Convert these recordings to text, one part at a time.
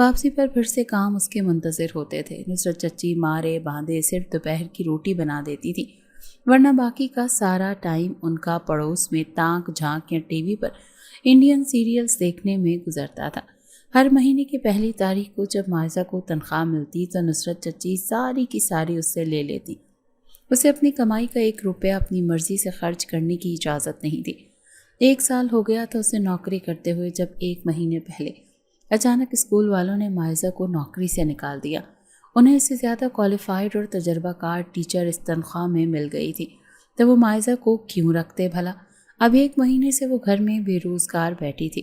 واپسی پر پھر سے کام اس کے منتظر ہوتے تھے۔ نصرت چچی مارے باندھے صرف دوپہر کی روٹی بنا دیتی تھی، ورنہ باقی کا سارا ٹائم ان کا پڑوس میں تاک جھانک یا ٹی وی پر انڈین سیریلز دیکھنے میں گزرتا تھا۔ ہر مہینے کی پہلی تاریخ کو جب مائزہ کو تنخواہ ملتی تو نصرت چچی ساری کی ساری اس سے لے لیتی۔ اسے اپنی کمائی کا 1 روپیہ اپنی مرضی سے خرچ کرنے کی اجازت نہیں تھی۔ 1 سال ہو گیا تھا اسے نوکری کرتے ہوئے جب 1 مہینے پہلے اچانک اسکول والوں نے مائزہ کو نوکری سے نکال دیا۔ انہیں اس سے زیادہ کوالیفائڈ اور تجربہ کار ٹیچر اس تنخواہ میں مل گئی تھی، تو وہ مائزہ کو کیوں رکھتے بھلا؟ اب 1 مہینے سے وہ گھر میں بے روزگار بیٹھی تھی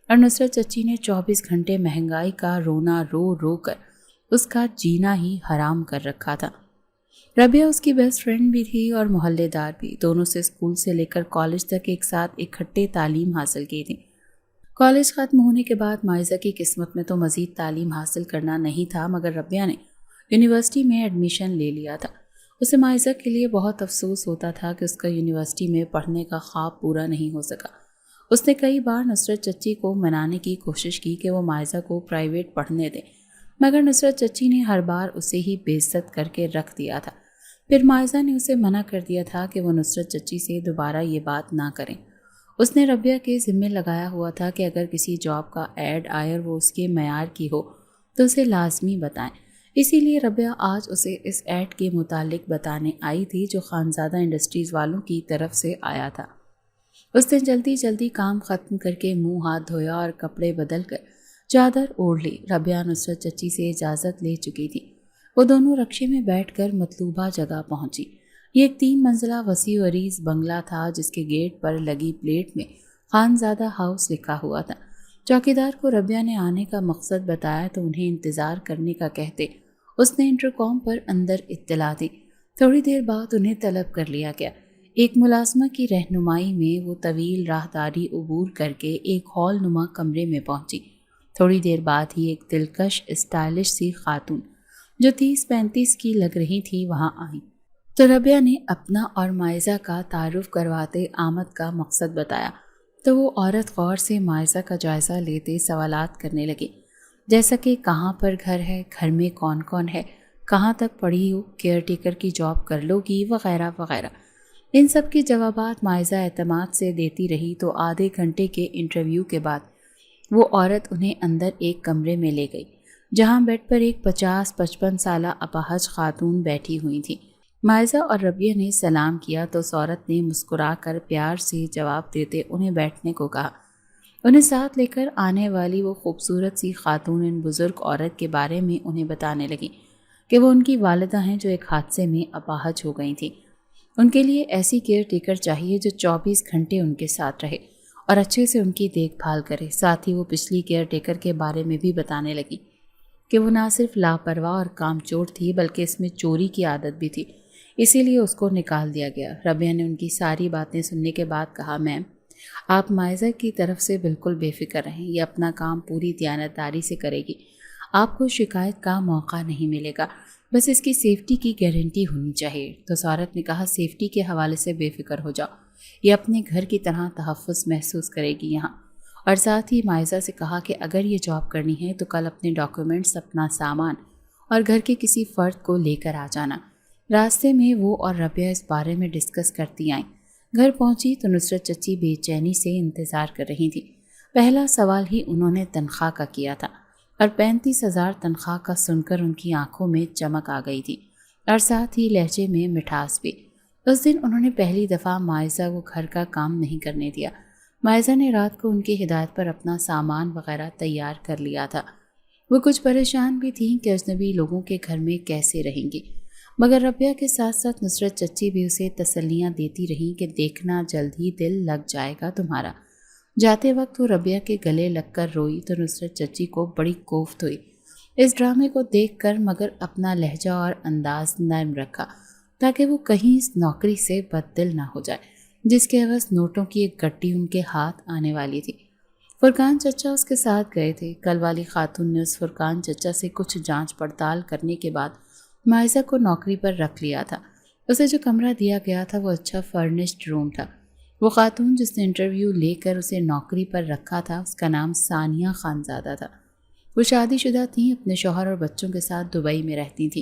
اور نصرت چچی نے 24 گھنٹے مہنگائی کا رونا رو رو کر اس کا جینا ہی حرام کر رکھا تھا۔ ربیہ اس کی بیسٹ فرینڈ بھی تھی اور محلے دار بھی، دونوں سے اسکول سے لے کر کالج تک ایک ساتھ اکٹھے تعلیم حاصل کی تھی۔ کالج ختم ہونے کے بعد مائزہ کی قسمت میں تو مزید تعلیم حاصل کرنا نہیں تھا، مگر ربیہ نے یونیورسٹی میں ایڈمیشن لے لیا تھا۔ اسے مائزہ کے لیے بہت افسوس ہوتا تھا کہ اس کا یونیورسٹی میں پڑھنے کا خواب پورا نہیں ہو سکا۔ اس نے کئی بار نصرت چچی کو منانے کی کوشش کی کہ وہ مائزہ کو پرائیویٹ پڑھنے دے، مگر نصرت چچی نے ہر بار اسے ہی بے عزت کر کے رکھ دیا تھا۔ پھر مائزہ نے اسے منع کر دیا تھا کہ وہ نصرت چچی سے دوبارہ یہ بات نہ کریں۔ اس نے ربیہ کے ذمہ لگایا ہوا تھا کہ اگر کسی جاب کا ایڈ آئے اور وہ اس کے معیار کی ہو تو اسے لازمی بتائیں۔ اسی لیے ربیہ آج اسے اس ایڈ کے متعلق بتانے آئی تھی جو خانزادہ انڈسٹریز والوں کی طرف سے آیا تھا۔ اس نے جلدی جلدی کام ختم کر کے منہ ہاتھ دھویا اور کپڑے بدل کر چادر اوڑھ لی۔ ربیہ نصرت چچی سے اجازت لے چکی تھی۔ وہ دونوں رکشے میں بیٹھ کر مطلوبہ جگہ پہنچی۔ یہ ایک 3 منزلہ وسیع و عریض بنگلہ تھا جس کے گیٹ پر لگی پلیٹ میں خانزادہ ہاؤس لکھا ہوا تھا۔ چوکیدار کو ربیہ نے آنے کا مقصد بتایا تو انہیں انتظار کرنے کا کہتے اس نے انٹرکام پر اندر اطلاع دی۔ تھوڑی دیر بعد انہیں طلب کر لیا گیا۔ ایک ملازمہ کی رہنمائی میں وہ طویل راہداری عبور کر کے ایک ہال نما کمرے میں پہنچی۔ تھوڑی دیر بعد ہی ایک دلکش اسٹائلش سی خاتون جو 30-35 کی لگ رہی تھی وہاں آئی، تو ربیہ نے اپنا اور مائزہ کا تعارف کرواتے آمد کا مقصد بتایا تو وہ عورت غور سے مائزہ کا جائزہ لیتے سوالات کرنے لگی، جیسا کہ کہاں پر گھر ہے، گھر میں کون کون ہے، کہاں تک پڑھی ہو، کیئر ٹیکر کی جاب کر لو گی، وغیرہ وغیرہ۔ ان سب کے جوابات مائزہ اعتماد سے دیتی رہی تو آدھے گھنٹے کے انٹرویو کے بعد وہ عورت انہیں اندر ایک کمرے میں لے گئی جہاں بیڈ پر ایک 50-55 سالہ اپاہج خاتون بیٹھی ہوئی تھی۔ مائزہ اور ربیہ نے سلام کیا تو اس عورت نے مسکرا کر پیار سے جواب دیتے انہیں بیٹھنے کو کہا۔ انہیں ساتھ لے کر آنے والی وہ خوبصورت سی خاتون ان بزرگ عورت کے بارے میں انہیں بتانے لگی کہ وہ ان کی والدہ ہیں جو ایک حادثے میں اپاہج ہو گئی تھیں۔ ان کے لیے ایسی کیئر ٹیکر چاہیے جو 24 گھنٹے ان کے ساتھ رہے اور اچھے سے ان کی دیکھ بھال کرے۔ ساتھ ہی وہ پچھلی کیئر ٹیکر کے بارے میں بھی بتانے لگی کہ وہ نہ صرف لاپرواہ اور کام چور تھی بلکہ اس میں چوری کی عادت بھی تھی، اسی لیے اس کو نکال دیا گیا۔ ربیہ نے ان کی ساری باتیں سننے کے بعد کہا، میم آپ مائزہ کی طرف سے بالکل بے فکر رہیں، یہ اپنا کام پوری دیانتداری سے کرے گی، آپ کو شکایت کا موقع نہیں ملے گا، بس اس کی سیفٹی کی گارنٹی ہونی چاہیے۔ تو اس عورت نے کہا، سیفٹی کے حوالے سے بے فکر ہو جاؤ، یہ اپنے گھر کی طرح تحفظ محسوس کرے گی یہاں۔ اور ساتھ ہی مائزہ سے کہا کہ اگر یہ جاب کرنی ہے تو کل اپنے ڈاکیومنٹس، اپنا سامان اور گھر کے کسی فرد کو لے کر آ جانا۔ راستے میں وہ اور ربیہ اس بارے میں ڈسکس کرتی آئیں۔ گھر پہنچی تو نصرت چچی بے چینی سے انتظار کر رہی تھی۔ پہلا سوال ہی انہوں نے تنخواہ کا کیا تھا اور 35,000 تنخواہ کا سن کر ان کی آنکھوں میں چمک آ گئی تھی اور ساتھ ہی لہجے میں مٹھاس بھی۔ اس دن انہوں نے پہلی دفعہ مائزہ کو گھر کا کام نہیں کرنے دیا۔ مائزہ نے رات کو ان کی ہدایت پر اپنا سامان وغیرہ تیار کر لیا تھا۔ وہ کچھ پریشان بھی تھیں کہ اجنبی لوگوں کے گھر میں کیسے رہیں گی، مگر ربیہ کے ساتھ ساتھ نصرت چچی بھی اسے تسلیاں دیتی رہیں کہ دیکھنا جلد ہی دل لگ جائے گا تمہارا۔ جاتے وقت وہ ربیہ کے گلے لگ کر روئی تو نصرت چچی کو بڑی کوفت ہوئی اس ڈرامے کو دیکھ کر، مگر اپنا لہجہ اور انداز نرم رکھا تاکہ وہ کہیں اس نوکری سے بددل نہ ہو جائے جس کے عوض نوٹوں کی ایک گٹی ان کے ہاتھ آنے والی تھی۔ فرقان چچا اس کے ساتھ گئے تھے۔ کل والی خاتون نے اس فرقان چچا سے کچھ جانچ پڑتال کرنے کے بعد مائزہ کو نوکری پر رکھ لیا تھا۔ اسے جو کمرہ دیا گیا تھا وہ اچھا فرنشڈ روم تھا۔ وہ خاتون جس نے انٹرویو لے کر اسے نوکری پر رکھا تھا اس کا نام ثانیہ خانزادہ تھا۔ وہ شادی شدہ تھیں، اپنے شوہر اور بچوں کے ساتھ دبئی میں رہتی تھیں۔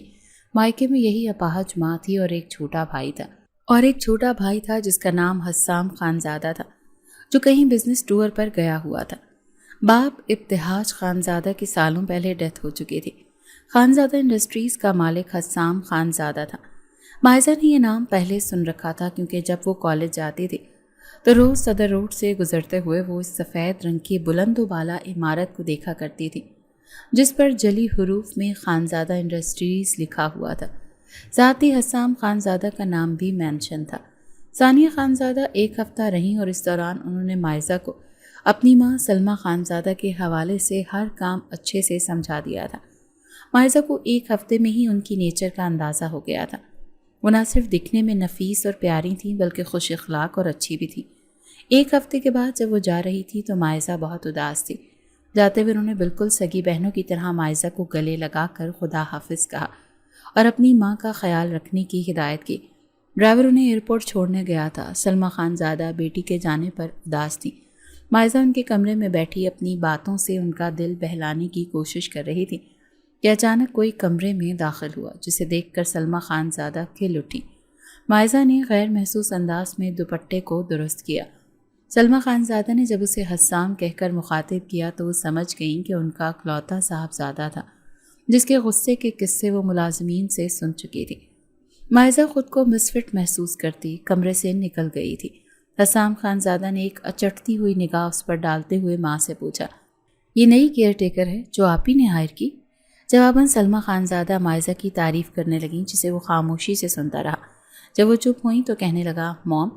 مائکے میں یہی اپاہج ماں تھی اور ایک چھوٹا بھائی تھا جس کا نام حسام خانزادہ تھا، جو کہیں بزنس ٹور پر گیا ہوا تھا۔ باپ ابتہاج خانزادہ کی سالوں پہلے ڈیتھ ہو چکی تھی۔ خانزادہ انڈسٹریز کا مالک حسام خانزادہ تھا۔ مائزہ نے یہ نام پہلے سن رکھا تھا کیونکہ جب وہ کالج جاتی تھی تو روز صدر روڈ سے گزرتے ہوئے وہ اس سفید رنگ کی بلند و بالا عمارت کو دیکھا کرتی تھی جس پر جلی حروف میں خانزادہ انڈسٹریز لکھا ہوا تھا۔ ساتھ ہی حسام خانزادہ کا نام بھی مینشن تھا۔ ثانیہ خانزادہ ایک ہفتہ رہیں اور اس دوران انہوں نے مائزہ کو اپنی ماں سلمہ خانزادہ کے حوالے سے ہر کام اچھے سے سمجھا دیا تھا۔ مائزہ کو ایک ہفتے میں ہی ان کی نیچر کا اندازہ ہو گیا تھا۔ وہ نہ صرف دکھنے میں نفیس اور پیاری تھیں بلکہ خوش اخلاق اور اچھی بھی تھیں۔ ایک ہفتے کے بعد جب وہ جا رہی تھی تو مائزہ بہت اداس تھی۔ جاتے ہوئے انہوں نے بالکل سگی بہنوں کی طرح مائزہ کو گلے لگا کر خدا حافظ کہا اور اپنی ماں کا خیال رکھنے کی ہدایت کی۔ ڈرائیور انہیں ایئرپورٹ چھوڑنے گیا تھا۔ سلمہ خانزادہ بیٹی کے جانے پر اداس تھی۔ مائزہ ان کے کمرے میں بیٹھی اپنی باتوں سے ان کا دل بہلانے کی کوشش کر رہی تھی کہ اچانک کوئی کمرے میں داخل ہوا جسے دیکھ کر سلمہ خانزادہ کھل اٹھی۔ مائزہ نے غیر محسوس انداز میں دوپٹے کو درست کیا۔ سلمہ خانزادہ نے جب اسے حسام کہہ کر مخاطب کیا تو وہ سمجھ گئیں کہ ان کا اکلوتا صاحبزادہ تھا جس کے غصے کے قصے وہ ملازمین سے سن چکی تھی۔ مائزہ خود کو مسفٹ محسوس کرتی کمرے سے نکل گئی تھی۔ حسام خانزادہ نے ایک اچٹتی ہوئی نگاہ اس پر ڈالتے ہوئے ماں سے پوچھا، یہ نئی کیئر ٹیکر ہے جو آپ ہی نے ہائر کی؟ جواباً سلمہ خانزادہ مائزہ کی تعریف کرنے لگیں جسے وہ خاموشی سے سنتا رہا۔ جب وہ چپ ہوئیں تو کہنے لگا، موم،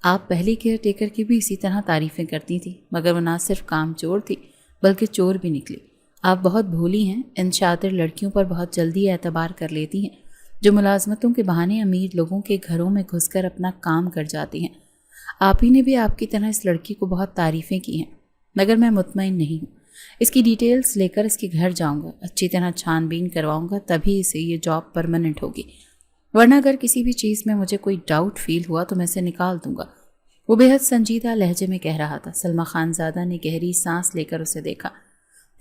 آپ پہلی کیئر ٹیکر کی بھی اسی طرح تعریفیں کرتی تھیں مگر وہ نہ صرف کام چور تھی بلکہ چور بھی نکلی۔ آپ بہت بھولی ہیں، ان شاطر لڑکیوں پر بہت جلدی اعتبار کر لیتی ہیں جو ملازمتوں کے بہانے امیر لوگوں کے گھروں میں گھس کر اپنا کام کر جاتی ہیں۔ آپ ہی نے بھی آپ کی طرح اس لڑکی کو بہت تعریفیں کی ہیں مگر میں مطمئن نہیں ہوں۔ اس کی ڈیٹیلز لے کر اس کے گھر جاؤں گا، اچھی طرح چھان بین کرواؤں گا، تبھی اسے یہ جاب پرماننٹ ہوگی، ورنہ اگر کسی بھی چیز میں مجھے کوئی ڈاؤٹ فیل ہوا تو میں اسے نکال دوں گا۔ وہ بے حد سنجیدہ لہجے میں کہہ رہا تھا۔ سلمہ خانزادہ نے گہری سانس لے کر اسے دیکھا۔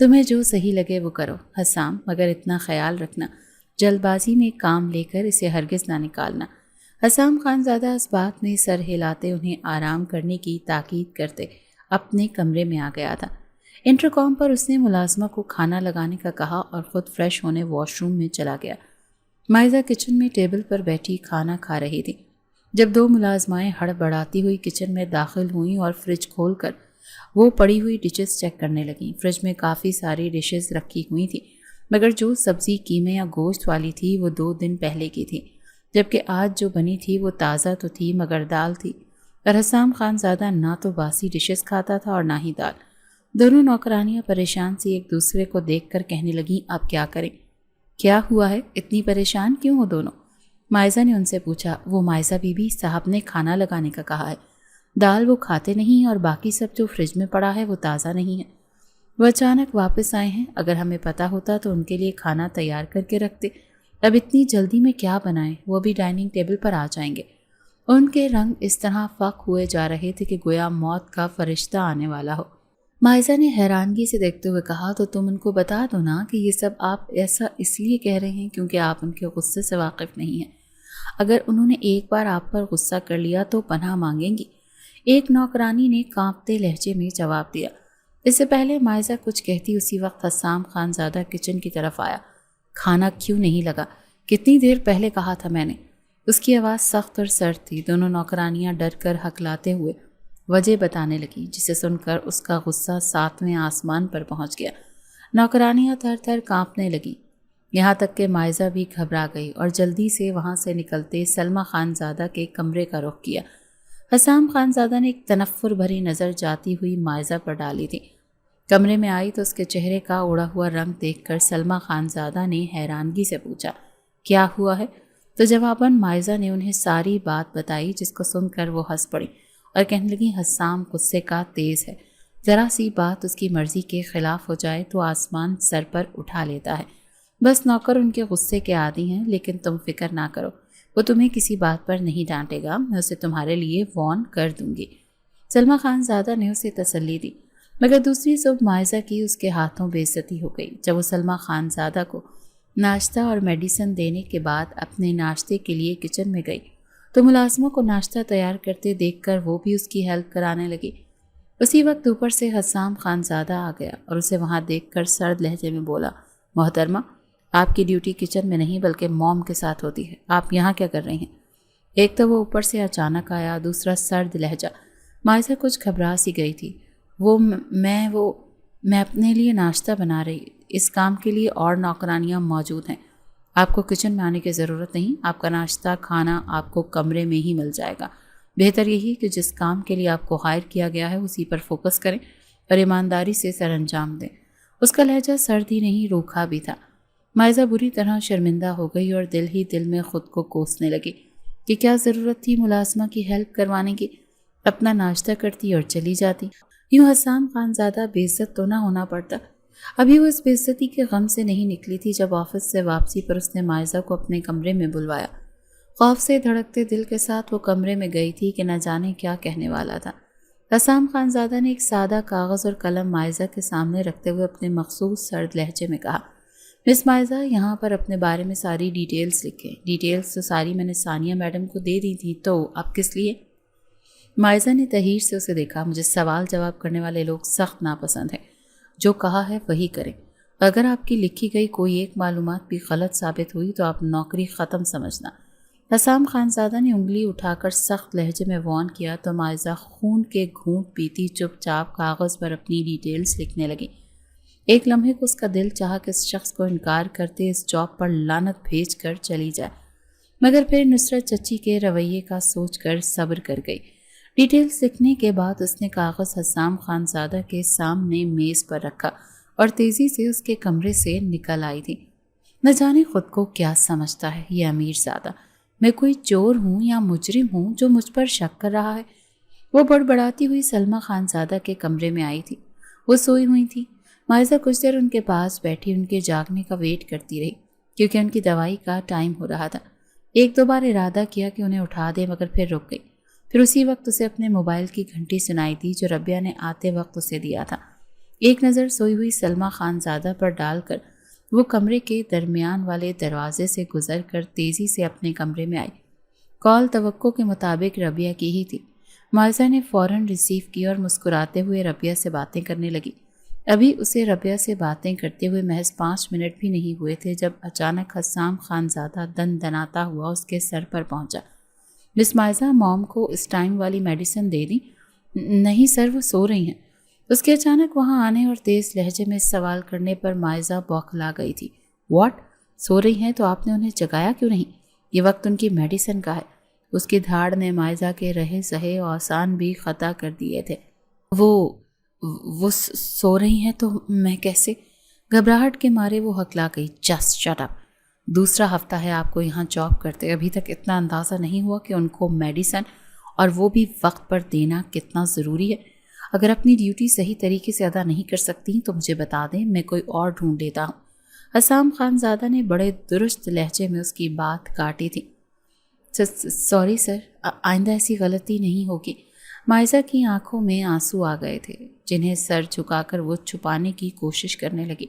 تمہیں جو صحیح لگے وہ کرو حسام، مگر اتنا خیال رکھنا جلد بازی میں کام لے کر اسے ہرگز نہ نکالنا۔ حسام خانزادہ اس بات میں سر ہلاتے انہیں آرام کرنے کی تاکید کرتے اپنے کمرے میں آ گیا تھا۔ انٹرکام پر اس نے ملازمہ کو کھانا لگانے کا کہا اور خود فریش ہونے واش روم میں چلا گیا۔ مائزہ کچن میں ٹیبل پر بیٹھی کھانا کھا رہی تھی جب دو ملازمائیں ہڑبڑاتی ہوئی کچن میں داخل ہوئیں اور فریج کھول کر وہ پڑی ہوئی ڈشز چیک کرنے لگیں۔ فریج میں کافی ساری ڈشز رکھی ہوئی تھی مگر جو سبزی قیمے یا گوشت والی تھی وہ 2 دن پہلے کی تھی، جبکہ آج جو بنی تھی وہ تازہ تو تھی مگر دال تھی، اور حسام خانزادہ نہ تو باسی ڈشز کھاتا تھا اور نہ ہی دال۔ دونوں نوکرانیاں پریشان سی ایک دوسرے کو دیکھ کر کہنے لگیں، اب کیا کریں؟ کیا ہوا ہے؟ اتنی پریشان کیوں ہو دونوں؟ مائزہ نے ان سے پوچھا۔ وہ مائزہ بی بی، صاحب نے کھانا لگانے کا کہا ہے، دال وہ کھاتے نہیں اور باقی سب جو فریج میں پڑا ہے وہ تازہ نہیں ہے۔ وہ اچانک واپس آئے ہیں، اگر ہمیں پتہ ہوتا تو ان کے لیے کھانا تیار کر کے رکھتے، اب اتنی جلدی میں کیا بنائیں، وہ بھی ڈائننگ ٹیبل پر آ جائیں گے۔ ان کے رنگ اس طرح فاق ہوئے جا رہے تھے کہ گویا موت کا فرشتہ آنے والا ہو۔ مائزہ نے حیرانگی سے دیکھتے ہوئے کہا، تو تم ان کو بتا دو نا کہ یہ سب آپ ایسا اس لیے کہہ رہے ہیں کیونکہ آپ ان کے غصے سے واقف نہیں ہیں۔ اگر انہوں نے ایک بار آپ پر غصہ کر لیا تو پناہ مانگیں گی، ایک نوکرانی نے کانپتے لہجے میں جواب دیا۔ اس سے پہلے مائزہ کچھ کہتی اسی وقت حسام خانزادہ کچن کی طرف آیا۔ کھانا کیوں نہیں لگا؟ کتنی دیر پہلے کہا تھا میں نے۔ اس کی آواز سخت اور سرد تھی۔ دونوں نوکرانیاں ڈر کر ہکلاتے ہوئے وجہ بتانے لگیں، جسے سن کر اس کا غصہ 7ویں آسمان پر پہنچ گیا۔ نوکرانیاں تھر تھر کانپنے لگیں، یہاں تک کہ مائزہ بھی گھبرا گئی اور جلدی سے وہاں سے نکلتے سلمہ خانزادہ کے کمرے کا رخ کیا۔ حسام خانزادہ نے ایک تنفر بھری نظر جاتی ہوئی مائزہ پر ڈالی تھی۔ کمرے میں آئی تو اس کے چہرے کا اڑا ہوا رنگ دیکھ کر سلمہ خانزادہ نے حیرانگی سے پوچھا، کیا ہوا ہے؟ تو جواباً مائزہ نے انہیں ساری بات بتائی، جس کو سن کر وہ ہنس پڑی اور کہنے لگی، حسام غصے کا تیز ہے، ذرا سی بات اس کی مرضی کے خلاف ہو جائے تو آسمان سر پر اٹھا لیتا ہے۔ بس نوکر ان کے غصے کے عادی ہیں، لیکن تم فکر نہ کرو، وہ تمہیں کسی بات پر نہیں ڈانٹے گا، میں اسے تمہارے لیے وارن کر دوں گی۔ سلمہ خانزادہ نے اسے تسلی دی۔ مگر دوسری صبح مائزہ کی اس کے ہاتھوں بے عزتی ہو گئی جب وہ سلمیٰ خانزادہ کو ناشتہ اور میڈیسن دینے کے بعد اپنے ناشتے کے لیے کچن میں گئی تو ملازموں کو ناشتہ تیار کرتے دیکھ کر وہ بھی اس کی ہیلپ کرانے لگی۔ اسی وقت اوپر سے حسام خانزادہ آ گیا اور اسے وہاں دیکھ کر سرد لہجے میں بولا، محترمہ، آپ کی ڈیوٹی کچن میں نہیں بلکہ موم کے ساتھ ہوتی ہے، آپ یہاں کیا کر رہی ہیں؟ ایک تو وہ اوپر سے اچانک آیا، دوسرا سرد لہجہ۔ مائزہ کچھ گھبرا سی گئی تھی۔ میں اپنے لیے ناشتہ بنا رہی، اس کام کے لیے اور نوکرانیاں موجود ہیں، آپ کو کچن میں آنے کی ضرورت نہیں، آپ کا ناشتہ کھانا آپ کو کمرے میں ہی مل جائے گا۔ بہتر یہی کہ جس کام کے لیے آپ کو ہائر کیا گیا ہے اسی پر فوکس کریں اور ایمانداری سے سر انجام دیں۔ اس کا لہجہ سرد ہی نہیں روکھا بھی تھا۔ مائزہ بری طرح شرمندہ ہو گئی اور دل ہی دل میں خود کو کوسنے لگی کہ کیا ضرورت تھی ملازمہ کی ہیلپ کروانے کی، اپنا ناشتہ کرتی اور چلی جاتی۔ یوں حسام خانزادہ بے عزت تو نہ ہونا پڑتا۔ ابھی وہ اس بے عزتی کے غم سے نہیں نکلی تھی جب آفس سے واپسی پر اس نے مائزہ کو اپنے کمرے میں بلوایا۔ خوف سے دھڑکتے دل کے ساتھ وہ کمرے میں گئی تھی کہ نہ جانے کیا کہنے والا تھا۔ حسام خانزادہ نے ایک سادہ کاغذ اور قلم مائزہ کے سامنے رکھتے ہوئے اپنے مخصوص سرد لہجے میں کہا، مس مائزہ، یہاں پر اپنے بارے میں ساری ڈیٹیلز لکھیں۔ ڈیٹیلز تو ساری میں نے ثانیہ میڈم کو دے دی تھی، تو اب کس لیے؟ مائزہ نے تحیر سے اسے دیکھا۔ مجھے سوال جواب کرنے والے لوگ سخت ناپسند ہیں، جو کہا ہے وہی کریں۔ اگر آپ کی لکھی گئی کوئی ایک معلومات بھی غلط ثابت ہوئی تو آپ نوکری ختم سمجھنا۔ حسام خانزادہ نے انگلی اٹھا کر سخت لہجے میں وارن کیا تو مائزہ خون کے گھونٹ پیتی چپ چاپ کاغذ پر اپنی ڈیٹیلز لکھنے لگی۔ ایک لمحے کو اس کا دل چاہا کہ اس شخص کو انکار کرتے اس جاب پر لعنت بھیج کر چلی جائے، مگر پھر نصرت چچی کے رویے کا سوچ کر صبر کر گئی۔ ڈیٹیلز لکھنے کے بعد اس نے کاغذ حسام خانزادہ کے سامنے میز پر رکھا اور تیزی سے اس کے کمرے سے نکل آئی تھی۔ نہ جانے خود کو کیا سمجھتا ہے یہ امیر زادہ، میں کوئی چور ہوں یا مجرم ہوں جو مجھ پر شک کر رہا ہے؟ وہ بڑبڑاتی ہوئی سلمیٰ خانزادہ کے کمرے میں آئی تھی۔ وہ سوئی ہوئی تھی۔ مائزہ کچھ دیر ان کے پاس بیٹھی ان کے جاگنے کا ویٹ کرتی رہی کیونکہ ان کی دوائی کا ٹائم ہو رہا تھا۔ ایک دو بار ارادہ کیا کہ انہیں اٹھا دے مگر پھر رک گئی۔ پھر اسی وقت اسے اپنے موبائل کی گھنٹی سنائی دی جو ربیہ نے آتے وقت اسے دیا تھا۔ ایک نظر سوئی ہوئی سلمیٰ خانزادہ پر ڈال کر وہ کمرے کے درمیان والے دروازے سے گزر کر تیزی سے اپنے کمرے میں آئی۔ کال توقع کے مطابق ربیہ کی ہی تھی۔ مائزہ نے فوراً ریسیو کی اور مسکراتے ہوئے ربیہ سے باتیں کرنے لگی۔ ابھی اسے ربیہ سے باتیں کرتے ہوئے محض 5 منٹ بھی نہیں ہوئے تھے جب اچانک حسام خانزادہ دن دناتا ہوا اس کے سر پر پہنچا۔ مس مائزہ، موم کو اس ٹائم والی میڈیسن دے دی؟ نہیں سر، وہ سو رہی ہیں۔ اس کے اچانک وہاں آنے اور تیز لہجے میں سوال کرنے پر مائزہ بوکھلا گئی تھی۔ واٹ؟ سو رہی ہیں تو آپ نے انہیں جگایا کیوں نہیں؟ یہ وقت ان کی میڈیسن کا ہے۔ اس کی دھاڑ نے مائزہ کے رہے سہے آسان بھی خطا کر دیے تھے۔ وہ سو رہی ہیں تو میں کیسے؟ گھبراہٹ کے مارے وہ ہکلا گئی۔ Just shut up. دوسرا ہفتہ ہے آپ کو یہاں جاب کرتے، ابھی تک اتنا اندازہ نہیں ہوا کہ ان کو میڈیسن اور وہ بھی وقت پر دینا کتنا ضروری ہے۔ اگر اپنی ڈیوٹی صحیح طریقے سے ادا نہیں کر سکتی تو مجھے بتا دیں، میں کوئی اور ڈھونڈ دیتا ہوں۔ حسام خانزادہ نے بڑے درست لہجے میں اس کی بات کاٹی تھی۔ سوری سر، آئندہ ایسی غلطی نہیں ہوگی۔ مائزہ کی آنکھوں میں آنسو آ گئے تھے جنہیں سر جھکا کر وہ چھپانے کی کوشش کرنے لگی،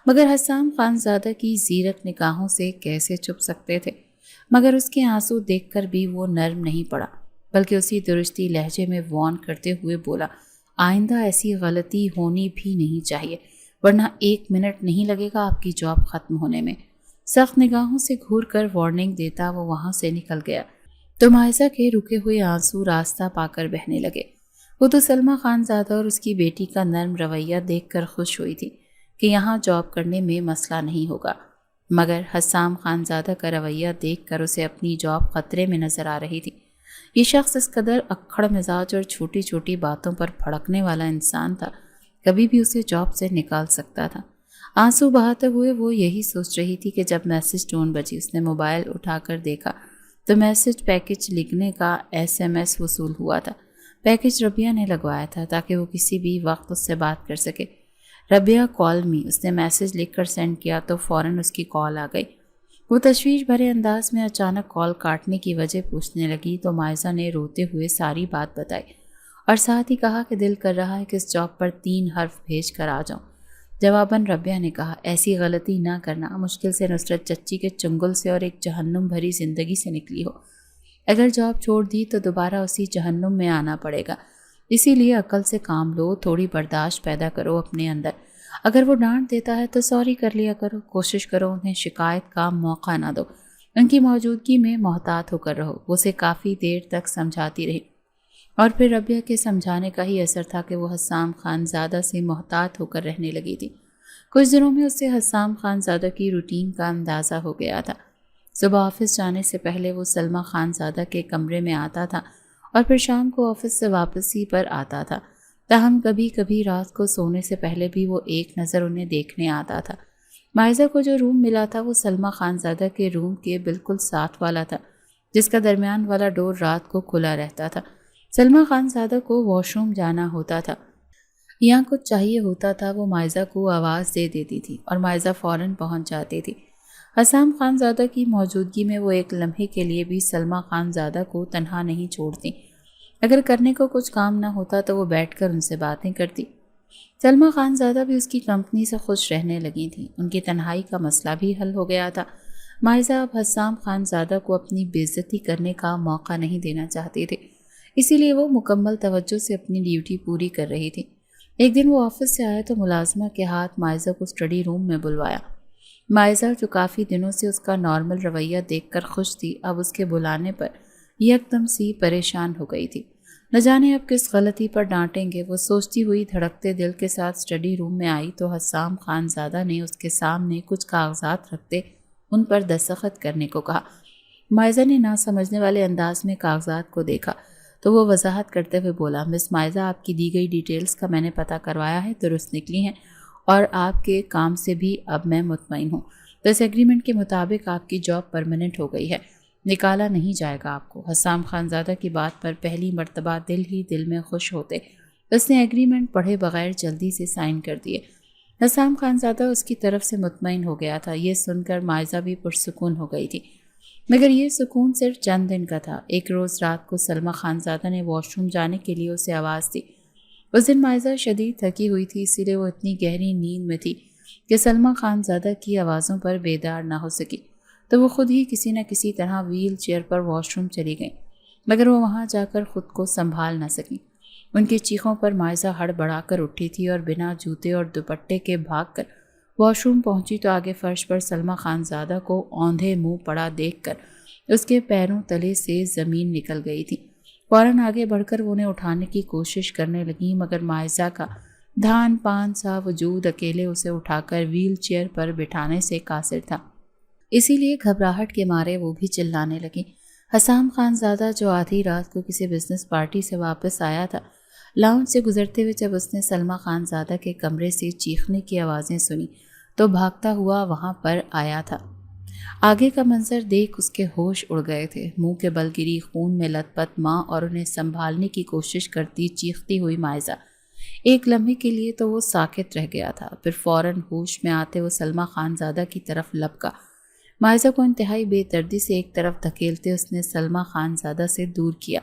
مگر حسام خانزادہ کی زیرک نگاہوں سے کیسے چھپ سکتے تھے؟ مگر اس کے آنسو دیکھ کر بھی وہ نرم نہیں پڑا بلکہ اسی درستی لہجے میں وارن کرتے ہوئے بولا، آئندہ ایسی غلطی ہونی بھی نہیں چاہیے، ورنہ 1 منٹ نہیں لگے گا آپ کی جاب ختم ہونے میں۔ سخت نگاہوں سے گھور کر وارننگ دیتا وہ وہاں سے نکل گیا تو مائزہ کے رکے ہوئے آنسو راستہ پا کر بہنے لگے۔ وہ تو سلمیٰ خانزادہ اور اس کی بیٹی کا نرم رویہ دیکھ کر خوش ہوئی تھی کہ یہاں جاب کرنے میں مسئلہ نہیں ہوگا، مگر حسام خانزادہ کا رویہ دیکھ کر اسے اپنی جاب خطرے میں نظر آ رہی تھی۔ یہ شخص اس قدر اکھڑ مزاج اور چھوٹی چھوٹی باتوں پر بھڑکنے والا انسان تھا، کبھی بھی اسے جاب سے نکال سکتا تھا۔ آنسو بہاتے ہوئے وہ یہی سوچ رہی تھی کہ جب میسج ٹون بجی اس نے موبائل اٹھا کر دیکھا تو میسج پیکج لکھنے کا SMS وصول ہوا تھا۔ پیکج ربیہ نے لگوایا تھا تاکہ وہ کسی بھی وقت اس سے بات کر سکے۔ ربیہ کال می، اس نے میسج لکھ کر سینڈ کیا تو فوراً اس کی کال آ گئی۔ وہ تشویش بھرے انداز میں اچانک کال کاٹنے کی وجہ پوچھنے لگی تو مائزہ نے روتے ہوئے ساری بات بتائی اور ساتھ ہی کہا کہ دل کر رہا ہے کہ اس جاب پر 3 حرف بھیج کر آ جاؤں۔ جواباً ربیہ نے کہا، ایسی غلطی نہ کرنا، مشکل سے نصرت چچی کے چنگل سے اور ایک جہنم بھری زندگی سے نکلی ہو۔ اگر جاب چھوڑ دی تو دوبارہ اسی جہنم میں آنا پڑے گا، اسی لیے عقل سے کام لو، تھوڑی برداشت پیدا کرو اپنے اندر۔ اگر وہ ڈانٹ دیتا ہے تو سوری کر لیا کرو، کوشش کرو انہیں شکایت کا موقع نہ دو، ان کی موجودگی میں محتاط ہو کر رہو۔ وہ اسے کافی دیر تک سمجھاتی رہی اور پھر ربیہ کے سمجھانے کا ہی اثر تھا کہ وہ حسام خان زادہ سے محتاط ہو کر رہنے لگی تھی۔ کچھ دنوں میں اسے حسام خان زادہ کی روٹین کا اندازہ ہو گیا تھا۔ صبح آفس جانے سے پہلے وہ سلمیٰ خان زادہ کے کمرے میں آتا تھا اور پھر شام کو آفس سے واپسی پر آتا تھا۔ تاہم کبھی کبھی رات کو سونے سے پہلے بھی وہ ایک نظر انہیں دیکھنے آتا تھا۔ مائزہ کو جو روم ملا تھا وہ سلمیٰ خان زادہ کے روم کے بالکل ساتھ والا تھا، جس کا درمیان والا ڈور رات کو کھلا رہتا تھا۔ سلمیٰ خان زادہ کو واش روم جانا ہوتا تھا یا کچھ چاہیے ہوتا تھا، وہ مائزہ کو آواز دے دیتی تھی اور مائزہ فوراً پہنچ جاتی تھی۔ حسام خان زادہ کی موجودگی میں وہ ایک لمحے کے لیے بھی سلمیٰ خان زادہ کو تنہا نہیں چھوڑتی۔ اگر کرنے کو کچھ کام نہ ہوتا تو وہ بیٹھ کر ان سے باتیں کرتی۔ سلمیٰ خان زادہ بھی اس کی کمپنی سے خوش رہنے لگی تھیں۔ ان کی تنہائی کا مسئلہ بھی حل ہو گیا تھا۔ مائزہ اب حسام خان زادہ کو اپنی بے عزتی کرنے کا موقع نہیں دینا چاہتی تھی، اسی لیے وہ مکمل توجہ سے اپنی ڈیوٹی پوری کر رہی تھی۔ ایک دن وہ آفس سے آیا تو ملازمہ کے ہاتھ مائزہ کو اسٹڈی روم میں بلوایا۔ مائزہ جو کافی دنوں سے اس کا نارمل رویہ دیکھ کر خوش تھی، اب اس کے بلانے پر یکدم سی پریشان ہو گئی تھی۔ نہ جانے اب کس غلطی پر ڈانٹیں گے، وہ سوچتی ہوئی دھڑکتے دل کے ساتھ اسٹڈی روم میں آئی تو حسام خان زادہ نے اس کے سامنے کچھ کاغذات رکھتے ان پر دستخط کرنے کو کہا۔ مائزہ نے نہ سمجھنے والے انداز میں کاغذات کو دیکھا تو وہ وضاحت کرتے ہوئے بولا، مس مائزہ، آپ کی دی گئی ڈیٹیلز کا میں نے پتہ کروایا ہے، درست نکلی ہیں اور آپ کے کام سے بھی اب میں مطمئن ہوں۔ تو اس ایگریمنٹ کے مطابق آپ کی جاب پرماننٹ ہو گئی ہے، نکالا نہیں جائے گا آپ کو۔ حسام خان زادہ کی بات پر پہلی مرتبہ دل ہی دل میں خوش ہوتے اس نے ایگریمنٹ پڑھے بغیر جلدی سے سائن کر دیے۔ حسام خان زادہ اس کی طرف سے مطمئن ہو گیا تھا۔ یہ سن کر مائزہ بھی پرسکون ہو گئی تھی، مگر یہ سکون صرف چند دن کا تھا۔ ایک روز رات کو سلمیٰ خان زادہ نے واش روم جانے کے لیے اسے آواز دی۔ اس دن مائزہ شدید تھکی ہوئی تھی، اسی لیے وہ اتنی گہری نیند میں تھی کہ سلمیٰ خان زادہ کی آوازوں پر بیدار نہ ہو سکی، تو وہ خود ہی کسی نہ کسی طرح ویل چیئر پر واش روم چلی گئیں، مگر وہ وہاں جا کر خود کو سنبھال نہ سکیں۔ ان کی چیخوں پر مائزہ ہڑبڑا کر اٹھی تھی اور بنا جوتے اور دوپٹے کے بھاگ کر واش روم پہنچی تو آگے فرش پر سلمیٰ خان زادہ کو اوندھے منہ پڑا دیکھ کر اس کے پیروں تلے سے زمین نکل گئی تھی۔ فوراً آگے بڑھ کر وہ انہیں اٹھانے کی کوشش کرنے لگیں، مگر مائزہ کا دھان پان سا وجود اکیلے اسے اٹھا کر ویل چیئر پر بٹھانے سے قاصر تھا، اسی لیے گھبراہٹ کے مارے وہ بھی چلانے لگیں۔ حسام خان زادہ جو آدھی رات کو کسی بزنس پارٹی سے واپس آیا تھا، لاؤنج سے گزرتے ہوئے جب اس نے سلمیٰ خان زادہ کے کمرے سے چیخنے کی آوازیں سنی تو بھاگتا ہوا وہاں پر آیا تھا۔ آگے کا منظر دیکھ اس کے ہوش اڑ گئے تھے۔ منہ کے بل گری خون میں لت پت ماں اور انہیں سنبھالنے کی کوشش کرتی چیختی ہوئی مائزہ۔ ایک لمحے کے لیے تو وہ ساکت رہ گیا تھا، پھر فوراً ہوش میں آتے وہ سلمیٰ خان زادہ کی طرف لپکا۔ مائزہ کو انتہائی بے دردی سے ایک طرف دھکیلتے اس نے سلمیٰ خان زادہ سے دور کیا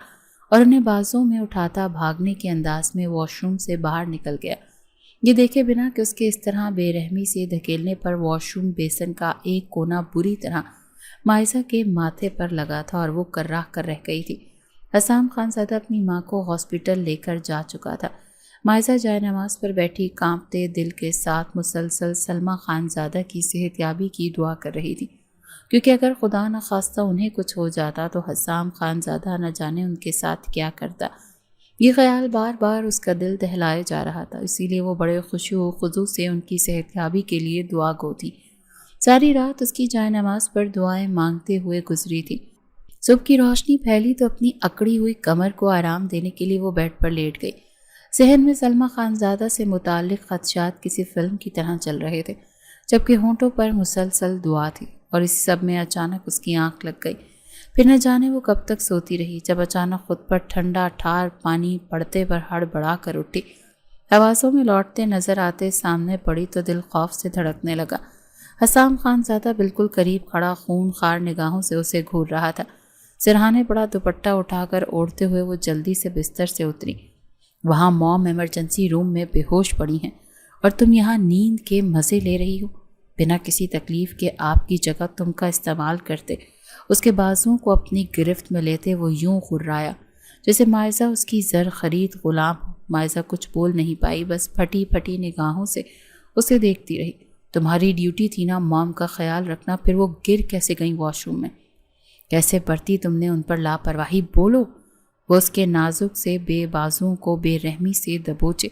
اور انہیں بازوں میں اٹھاتا بھاگنے کے انداز میں واش روم سے باہر نکل گیا۔ یہ دیکھے بنا کہ اس کے اس طرح بے رحمی سے دھکیلنے پر واش روم بیسن کا ایک کونا بری طرح مائزہ کے ماتھے پر لگا تھا اور وہ کرراہ کر رہ گئی تھی۔ حسام خان زادہ اپنی ماں کو ہاسپٹل لے کر جا چکا تھا۔ مائزہ جائے نماز پر بیٹھی کانپتے دل کے ساتھ مسلسل سلمیٰ خان زادہ کی صحت یابی کی دعا کر رہی تھی، کیونکہ اگر خدا نہ خواستہ انہیں کچھ ہو جاتا تو حسام خان زادہ نہ جانے ان کے ساتھ کیا کرتا۔ یہ خیال بار بار اس کا دل دہلائے جا رہا تھا، اسی لیے وہ بڑے خشوع و خضوع سے ان کی صحت یابی کے لیے دعا گو تھی۔ ساری رات اس کی جائے نماز پر دعائیں مانگتے ہوئے گزری تھی۔ صبح کی روشنی پھیلی تو اپنی اکڑی ہوئی کمر کو آرام دینے کے لیے وہ بیڈ پر لیٹ گئی۔ ذہن میں سلمیٰ خان زادہ سے متعلق خدشات کسی فلم کی طرح چل رہے تھے، جبکہ ہونٹوں پر مسلسل دعا تھی، اور اسی سب میں اچانک اس کی آنکھ لگ گئی۔ پھر نہ جانے وہ کب تک سوتی رہی، جب اچانک خود پر ٹھنڈا ٹھار پانی پڑتے پر ہڑبڑا کر اٹھی۔ آوازوں میں لوٹتے نظر آتے سامنے پڑی تو دل خوف سے دھڑکنے لگا۔ حسام خان زادہ بالکل قریب کھڑا خون خار نگاہوں سے اسے گھور رہا تھا۔ سرہانے پڑا دوپٹہ اٹھا کر اوڑھتے ہوئے وہ جلدی سے بستر سے اتری۔ وہاں موم ایمرجنسی روم میں بے ہوش پڑی ہیں اور تم یہاں نیند کے مزے لے رہی ہو۔ بنا کسی تکلیف کے آپ کی جگہ تم کا استعمال کرتے، اس کے بازوؤں کو اپنی گرفت میں لیتے وہ یوں غرایا جیسے مائزہ اس کی زر خرید غلام ہو۔ مائزہ کچھ بول نہیں پائی، بس پھٹی پھٹی نگاہوں سے اسے دیکھتی رہی۔ تمہاری ڈیوٹی تھی نا موم کا خیال رکھنا، پھر وہ گر کیسے گئیں واش روم میں؟ کیسے برتی تم نے ان پر لاپرواہی؟ بولو۔ وہ اس کے نازک سے بے بازوؤں کو بے رحمی سے دبوچے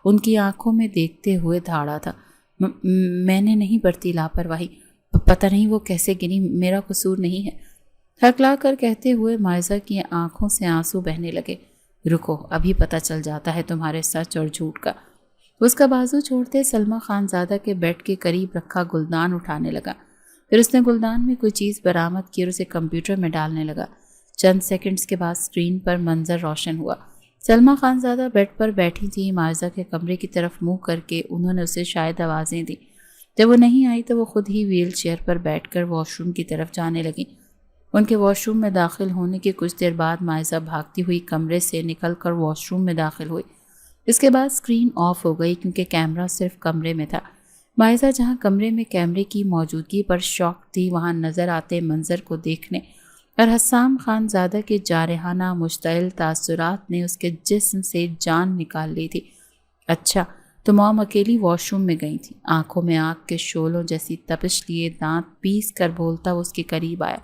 ان کی آنکھوں میں دیکھتے ہوئے دھاڑا تھا۔ میں نے نہیں برتی لاپرواہی، پتہ نہیں وہ کیسے گری، میرا قصور نہیں ہے۔ ہکلا کر کہتے ہوئے مائزہ کی آنکھوں سے آنسو بہنے لگے۔ رکو، ابھی پتہ چل جاتا ہے تمہارے سچ اور جھوٹ کا۔ اس کا بازو چھوڑتے سلمیٰ خانزادہ کے بیڈ کے قریب رکھا گلدان اٹھانے لگا۔ پھر اس نے گلدان میں کوئی چیز برآمد کی اور اسے کمپیوٹر میں ڈالنے لگا۔ چند سیکنڈز کے بعد اسکرین پر منظر روشن ہوا۔ سلمیٰ خانزادہ بیڈ پر بیٹھی تھی، مائزہ کے کمرے کی طرف منہ کر کے انہوں نے اسے شاید آوازیں دیں۔ جب وہ نہیں آئی تو وہ خود ہی ویل چیئر پر بیٹھ کر واش روم کی طرف جانے لگیں۔ ان کے واش روم میں داخل ہونے کے کچھ دیر بعد مائزہ بھاگتی ہوئی کمرے سے نکل کر واش روم میں داخل ہوئی۔ اس کے بعد اسکرین آف ہو گئی کیونکہ کیمرہ صرف کمرے میں تھا۔ مائزہ جہاں کمرے میں کیمرے کی موجودگی پر شوق تھی، وہاں نظر آتے منظر کو دیکھنے اور حسام خانزادہ کے جارحانہ مشتعل تاثرات نے اس کے جسم سے جان نکال لی تھی۔ اچھا، تو موم اکیلی واش روم میں گئی تھی۔ آنکھوں میں آگ کے شعلوں جیسی تپش لیے دانت پیس کر بولتا وہ اس کے قریب آیا۔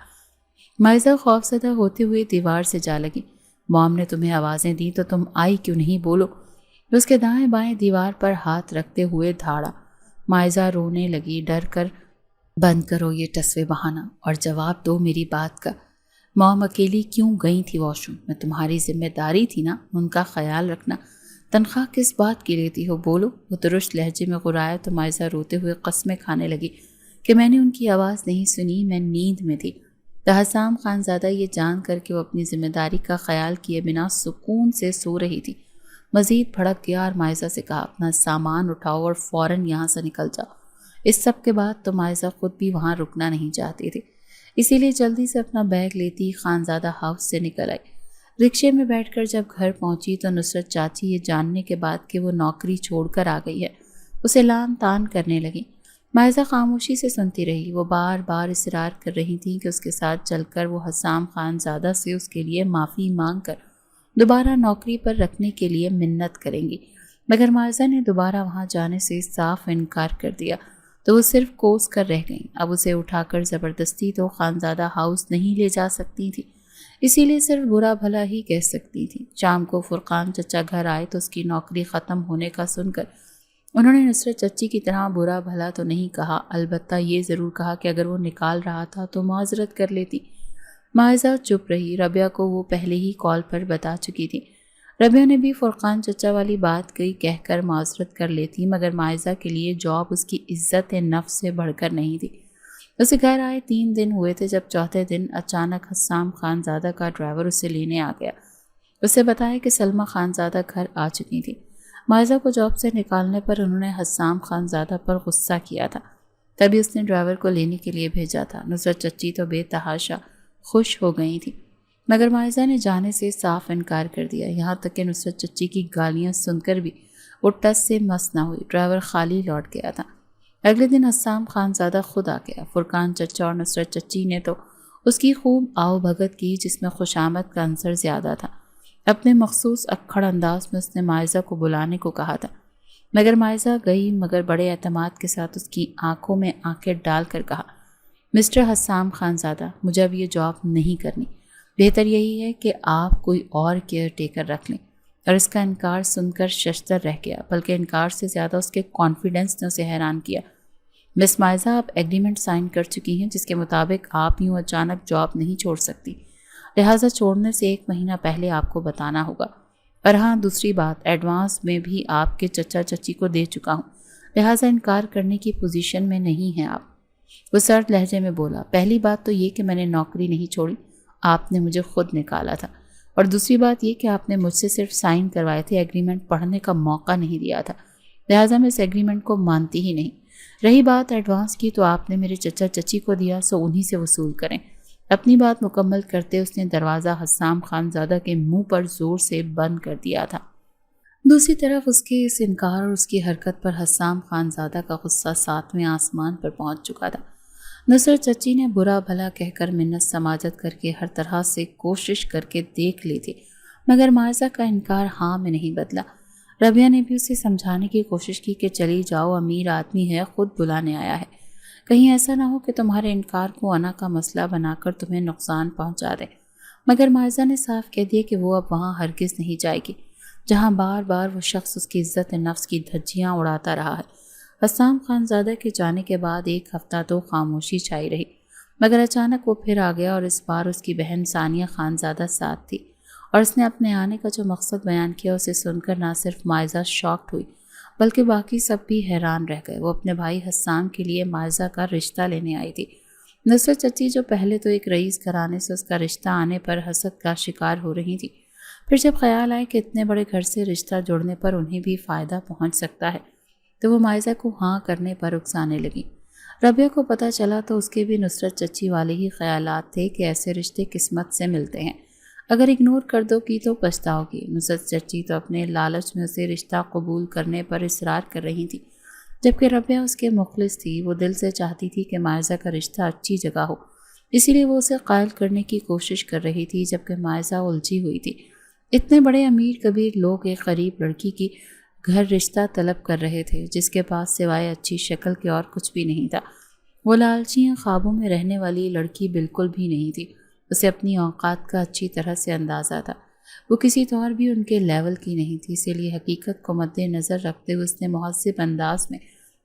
مائزہ خوفزدہ ہوتے ہوئے دیوار سے جا لگی۔ موم نے تمہیں آوازیں دی تو تم آئی کیوں نہیں؟ بولو۔ اس کے دائیں بائیں دیوار پر ہاتھ رکھتے ہوئے دھاڑا۔ مائزہ رونے لگی۔ ڈر کر بند کرو یہ ٹسوے بہانہ اور جواب دو میری بات کا۔ موم اکیلی کیوں گئی تھی واش روم میں؟ تمہاری ذمہ داری تھی نا ان کا خیال رکھنا۔ تنخواہ کس بات کی لیتی ہو؟ بولو۔ وہ درشت لہجے میں غرایا تو مائزہ روتے ہوئے قسمیں کھانے لگی کہ میں نے ان کی آواز نہیں سنی، میں نیند میں تھی۔ حسام خانزادہ یہ جان کر کہ وہ اپنی ذمہ داری کا خیال کیے بنا سکون سے سو رہی تھی، مزید بھڑک گیا اور مائزہ سے کہا اپنا سامان اٹھاؤ اور فوراً یہاں سے نکل جاؤ۔ اس سب کے بعد تو مائزہ خود بھی وہاں رکنا نہیں چاہتی تھی، اسی لیے جلدی سے اپنا بیگ لیتی خانزادہ ہاؤس سے نکل آئی۔ رکشے میں بیٹھ کر جب گھر پہنچی تو نصرت چاچی یہ جاننے کے بعد کہ وہ نوکری چھوڑ کر آ گئی ہے اسے لان تان کرنے لگی۔ مائزہ خاموشی سے سنتی رہی۔ وہ بار بار اصرار کر رہی تھی کہ اس کے ساتھ چل کر وہ حسام خانزادہ سے اس کے لیے معافی مانگ کر دوبارہ نوکری پر رکھنے کے لیے منت کریں گی، مگر مائزہ نے دوبارہ وہاں جانے سے صاف انکار کر دیا تو وہ صرف کوس کر رہ گئیں۔ اب اسے اٹھا کر زبردستی تو خانزادہ ہاؤس نہیں لے جا سکتی تھی، اسی لیے صرف برا بھلا ہی کہہ سکتی تھی۔ شام کو فرقان چچا گھر آئے تو اس کی نوکری ختم ہونے کا سن کر انہوں نے نصرت چچی کی طرح برا بھلا تو نہیں کہا، البتہ یہ ضرور کہا کہ اگر وہ نکال رہا تھا تو معذرت کر لیتی۔ مائزہ چپ رہی۔ ربیہ کو وہ پہلے ہی کال پر بتا چکی تھی۔ ربیہ نے بھی فرقان چچا والی بات کہہ کر معذرت کر لیتی، مگر مائزہ کے لیے جاب اس کی عزت نفس سے بڑھ کر نہیں تھی۔ اسے گھر آئے 3 دن ہوئے تھے جب چوتھے دن اچانک حسام خانزادہ کا ڈرائیور اسے لینے آ گیا۔ اسے بتایا کہ سلمیٰ خانزادہ گھر آ چکی تھی۔ مائزہ کو جاب سے نکالنے پر انہوں نے حسام خانزادہ پر غصہ کیا تھا، تبھی اس نے ڈرائیور کو لینے کے لیے بھیجا تھا۔ نصرت چچی تو بے تحاشا خوش ہو گئی تھی، مگر مائزہ نے جانے سے صاف انکار کر دیا، یہاں تک کہ نصرت چچی کی گالیاں سن کر بھی وہ ٹس سے مس نہ ہوئی۔ ڈرائیور خالی لوٹ گیا تھا۔ اگلے دن حسام خانزادہ خود آ گیا۔ فرقان چچا اور نصرت چچی نے تو اس کی خوب آؤ بھگت کی، جس میں خوشامد کا عنصر زیادہ تھا۔ اپنے مخصوص اکھڑ انداز میں اس نے مائزہ کو بلانے کو کہا تھا، مگر مائزہ گئی، مگر بڑے اعتماد کے ساتھ اس کی آنکھوں میں آنکھیں ڈال کر کہا، مسٹر حسام خانزادہ، مجھے اب یہ جاب نہیں کرنی، بہتر یہی ہے کہ آپ کوئی اور کیئر ٹیکر رکھ لیں۔ اور اس کا انکار سن کر ششدر رہ گیا، بلکہ انکار سے زیادہ اس کے کانفیڈنس نے اسے حیران کیا۔ مس مائزہ، آپ ایگریمنٹ سائن کر چکی ہیں جس کے مطابق آپ یوں اچانک جاب نہیں چھوڑ سکتی، لہٰذا چھوڑنے سے 1 مہینہ پہلے آپ کو بتانا ہوگا۔ اور ہاں، دوسری بات، ایڈوانس میں بھی آپ کے چچا چچی کو دے چکا ہوں، لہٰذا انکار کرنے کی پوزیشن میں نہیں ہیں آپ۔ وہ سرد لہجے میں بولا، پہلی بات تو یہ کہ میں نے نوکری نہیں چھوڑی، آپ نے مجھے خود نکالا تھا، اور دوسری بات یہ کہ آپ نے مجھ سے صرف سائن کروائے تھے، ایگریمنٹ پڑھنے کا موقع نہیں دیا تھا، لہٰذا میں اس ایگریمنٹ کو مانتی ہی نہیں۔ رہی بات ایڈوانس کی تو آپ نے میرے چچا چچی کو دیا، سو انہی سے وصول کریں۔ اپنی بات مکمل کرتے اس نے دروازہ حسام خانزادہ کے منہ پر زور سے بند کر دیا تھا۔ دوسری طرف اس کے اس انکار اور اس کی حرکت پر حسام خانزادہ کا غصہ 7ویں آسمان پر پہنچ چکا تھا۔ نصرت چچی نے برا بھلا کہہ کر منت سماجت کر کے ہر طرح سے کوشش کر کے دیکھ لی تھی، مگر مائزہ کا انکار ہاں میں نہیں بدلا۔ ربیہ نے بھی اسے سمجھانے کی کوشش کی کہ چلی جاؤ، امیر آدمی ہے، خود بلانے آیا ہے، کہیں ایسا نہ ہو کہ تمہارے انکار کو انا کا مسئلہ بنا کر تمہیں نقصان پہنچا دے، مگر مائزہ نے صاف کہہ دیا کہ وہ اب وہاں ہرگز نہیں جائے گی جہاں بار بار وہ شخص اس کی عزت نفس کی دھجیاں اڑاتا رہا ہے۔ حسام خانزادہ کے جانے کے بعد ایک ہفتہ تو خاموشی چھائی رہی، مگر اچانک وہ پھر آ گیا اور اس بار اس کی بہن ثانیہ خانزادہ ساتھ تھی، اور اس نے اپنے آنے کا جو مقصد بیان کیا اسے سن کر نہ صرف مائزہ شاکڈ ہوئی بلکہ باقی سب بھی حیران رہ گئے۔ وہ اپنے بھائی حسام کے لیے مائزہ کا رشتہ لینے آئی تھی۔ نصرت چچی جو پہلے تو ایک رئیس گھرانے سے اس کا رشتہ آنے پر حسد کا شکار ہو رہی تھی، پھر جب خیال آئے کہ اتنے بڑے گھر سے رشتہ جوڑنے پر انہیں بھی فائدہ پہنچ سکتا ہے تو وہ مائزہ کو ہاں کرنے پر اکسانے لگی۔ ربیہ کو پتہ چلا تو اس کے بھی نصرت چچی والے ہی خیالات تھے کہ ایسے رشتے قسمت سے ملتے ہیں، اگر اگنور کر دو گی تو پچھتاؤ گی۔ نصرت چچی تو اپنے لالچ میں اسے رشتہ قبول کرنے پر اصرار کر رہی تھی، جبکہ ربیہ اس کے مخلص تھی۔ وہ دل سے چاہتی تھی کہ مائزہ کا رشتہ اچھی جگہ ہو، اسی لیے وہ اسے قائل کرنے کی کوشش کر رہی تھی، جبکہ مائزہ الجھی ہوئی تھی۔ اتنے بڑے امیر کبیر لوگ ایک غریب لڑکی کی گھر رشتہ طلب کر رہے تھے جس کے پاس سوائے اچھی شکل کے اور کچھ بھی نہیں تھا۔ وہ لالچی خوابوں میں رہنے والی لڑکی بالکل بھی نہیں تھی، اسے اپنی اوقات کا اچھی طرح سے اندازہ تھا۔ وہ کسی طور بھی ان کے لیول کی نہیں تھی، اسی لیے حقیقت کو مد نظر رکھتے ہوئے اس نے مہذب انداز میں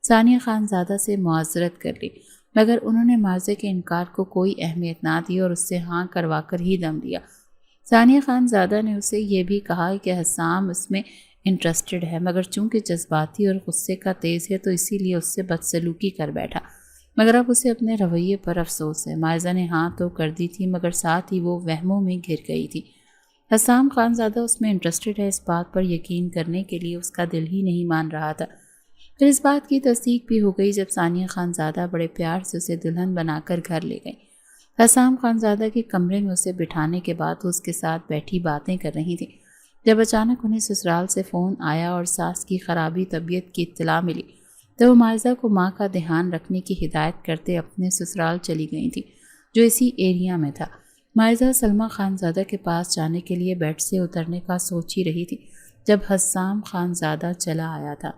ثانیہ خانزادہ سے معذرت کر لی، مگر انہوں نے مائزہ کے انکار کو کوئی اہمیت نہ دی اور اس سے ہاں کروا کر ہی دم لیا۔ ثانیہ خانزادہ نے اسے یہ بھی کہا کہ حسام اس میں انٹرسٹڈ ہے، مگر چونکہ جذباتی اور غصے کا تیز ہے تو اسی لیے اس سے بدسلوکی کر بیٹھا، مگر اب اسے اپنے رویے پر افسوس ہے۔ مائزہ نے ہاں تو کر دی تھی مگر ساتھ ہی وہ وہموں میں گر گئی تھی۔ حسام خانزادہ اس میں انٹرسٹڈ ہے، اس بات پر یقین کرنے کے لیے اس کا دل ہی نہیں مان رہا تھا۔ پھر اس بات کی تصدیق بھی ہو گئی جب ثانیہ خانزادہ بڑے پیار سے اسے دلہن بنا کر گھر لے گئی۔ حسام خانزادہ کے کمرے میں اسے بٹھانے کے بعد وہ اس کے ساتھ بیٹھی باتیں کر رہی تھی جب اچانک انہیں سسرال سے فون آیا اور ساس کی خرابی طبیعت کی اطلاع ملی تو وہ مائزہ کو ماں کا دھیان رکھنے کی ہدایت کرتے اپنے سسرال چلی گئی تھی جو اسی ایریا میں تھا۔ مائزہ سلمہ خانزادہ کے پاس جانے کے لیے بیڈ سے اترنے کا سوچ ہی رہی تھی جب حسام خانزادہ چلا آیا تھا۔